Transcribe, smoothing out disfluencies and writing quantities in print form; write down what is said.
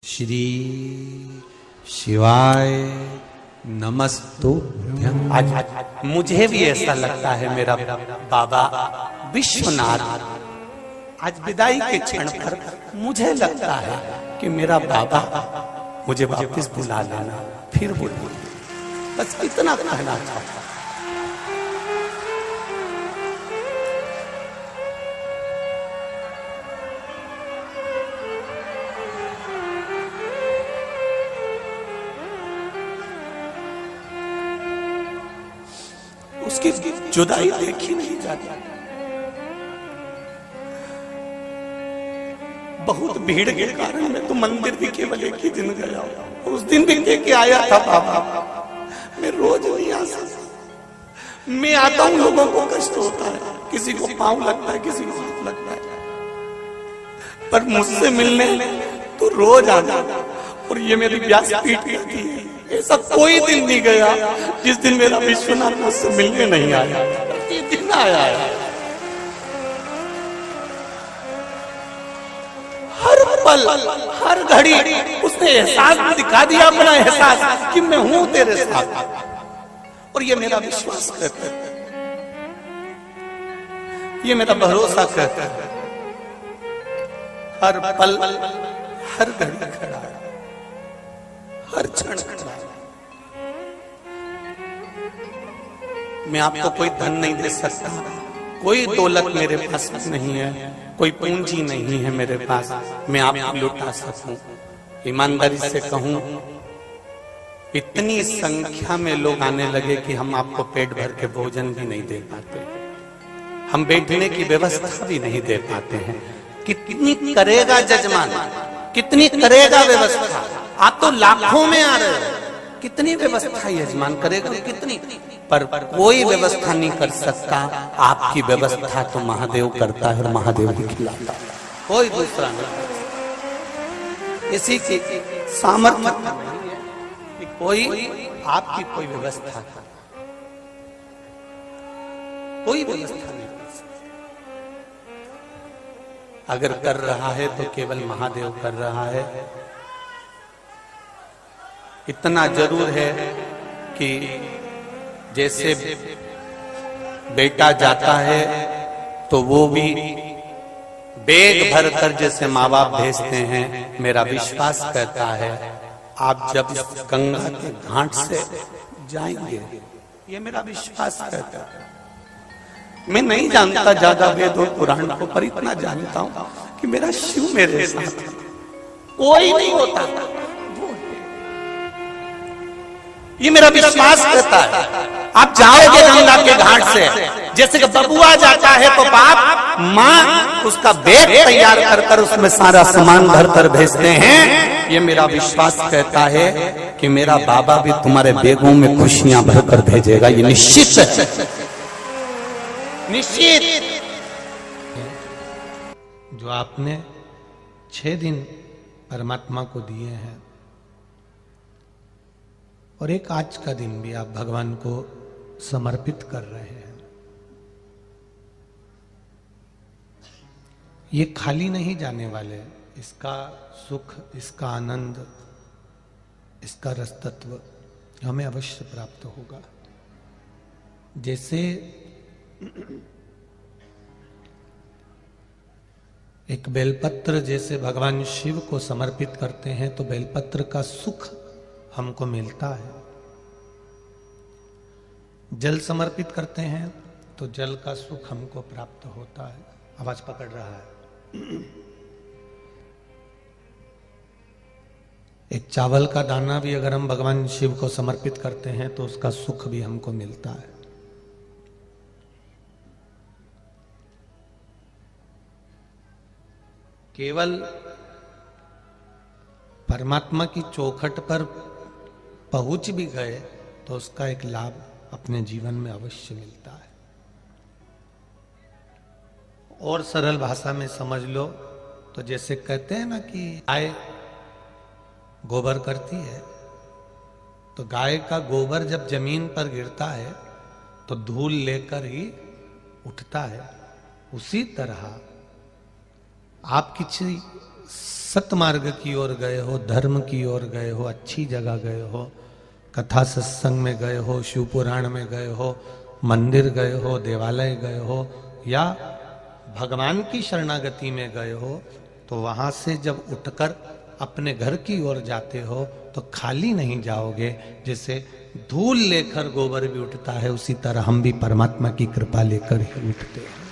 श्री शिवाय नमस्तुभ्यं। आज मुझे भी ऐसा लगता है मेरा बाबा विश्वनाथ आज विदाई के क्षण पर मुझे लगता है कि मेरा बाबा मुझे वापस बुला लेना, फिर बोलूं। बस इतना कहना चाहता। उसकी जुदाई देखी नहीं जाती। बहुत भीड़ के कारण मैं तो मंदिर भी केवल एक ही दिन गया, उस दिन भी लेके आया था बाबा। मैं रोज नहीं आ सकता। मैं आता हूं, लोगों को कष्ट होता है, किसी को पांव लगता है, किसी को हाथ लगता है, पर मुझसे मिलने तो रोज आ जाता। और ये मेरी व्यासपीठ कहती है, ऐसा कोई दिन नहीं गया जिस दिन मेरा विश्वनाथ मुझसे मिलने नहीं आया। प्रतिदिन आया है, हर पल हर घड़ी उसने एहसास दिखा दिया, अपना एहसास कि मैं हूं तेरे साथ। और ये मेरा विश्वास करता है, ये मेरा भरोसा करता है। हर पल हर घड़ी खड़ा है, हर क्षण खड़ा है। मैं आपको कोई धन नहीं दे सकता, कोई दौलत मेरे पास नहीं है, कोई पूंजी नहीं है मेरे पास मैं आपको लुटा सकूं। ईमानदारी से कहूं, इतनी संख्या में लोग आने लगे कि हम आपको पेट भर के भोजन भी नहीं दे पाते, हम बैठने की व्यवस्था भी नहीं दे पाते हैं। कितनी करेगा जजमान, कितनी करेगा व्यवस्था? आप तो लाखों में आ रहे हैं, कितनी व्यवस्था यजमान करेगा, कितनी, पर कोई व्यवस्था नहीं कर सकता। आपकी व्यवस्था तो महादेव करता है और महादेव भी खिलाता है, कोई दूसरा नहीं। इसी की सामर्थ्य नहीं है कि कोई आपकी कोई व्यवस्था करे, कोई व्यवस्था नहीं कर सकता। अगर कर रहा है तो केवल महादेव कर रहा है। इतना जरूर है कि जैसे बेटा जाता है तो वो भी बैग भरकर जैसे माँ बाप भेजते हैं, मेरा विश्वास कहता है आप जब गंगा के घाट से जाएंगे, ये मेरा विश्वास कहता है। मैं नहीं जानता ज्यादा वेद और पुराण को, पर इतना जानता हूं कि मेरा शिव मेरे साथ है, कोई नहीं होता, ये मेरा विश्वास कहता है। आप जाओगे गंगा के घाट से, जैसे कि बबुआ जाता है तो बाप माँ उसका बैग तैयार कर उसमें सारा सामान भर कर भेजते हैं। ये मेरा विश्वास कहता है कि मेरा बाबा भी तुम्हारे बैगों में खुशियां भरकर भेजेगा, ये निश्चित है, निश्चित। जो आपने 6 दिन परमात्मा को दिए हैं और एक आज का दिन भी आप भगवान को समर्पित कर रहे हैं, ये खाली नहीं जाने वाले। इसका सुख, इसका आनंद, इसका रसतत्व हमें अवश्य प्राप्त होगा। जैसे एक बेलपत्र जैसे भगवान शिव को समर्पित करते हैं तो बेलपत्र का सुख हमको मिलता है। जल समर्पित करते हैं तो जल का सुख हमको प्राप्त होता है। आवाज पकड़ रहा है। एक चावल का दाना भी अगर हम भगवान शिव को समर्पित करते हैं तो उसका सुख भी हमको मिलता है। केवल परमात्मा की चौखट पर पहुंच भी गए तो उसका एक लाभ अपने जीवन में अवश्य मिलता है। और सरल भाषा में समझ लो तो जैसे कहते हैं ना कि गाय गोबर करती है, तो गाय का गोबर जब जमीन पर गिरता है तो धूल लेकर ही उठता है। उसी तरह आप किसी सतमार्ग की ओर गए हो, धर्म की ओर गए हो, अच्छी जगह गए हो, कथा सत्संग में गए हो, शिव पुराण में गए हो, मंदिर गए हो, देवालय गए हो, या भगवान की शरणागति में गए हो, तो वहां से जब उठकर अपने घर की ओर जाते हो तो खाली नहीं जाओगे। जैसे धूल लेकर गोबर भी उठता है, उसी तरह हम भी परमात्मा की कृपा लेकर ही उठते हैं।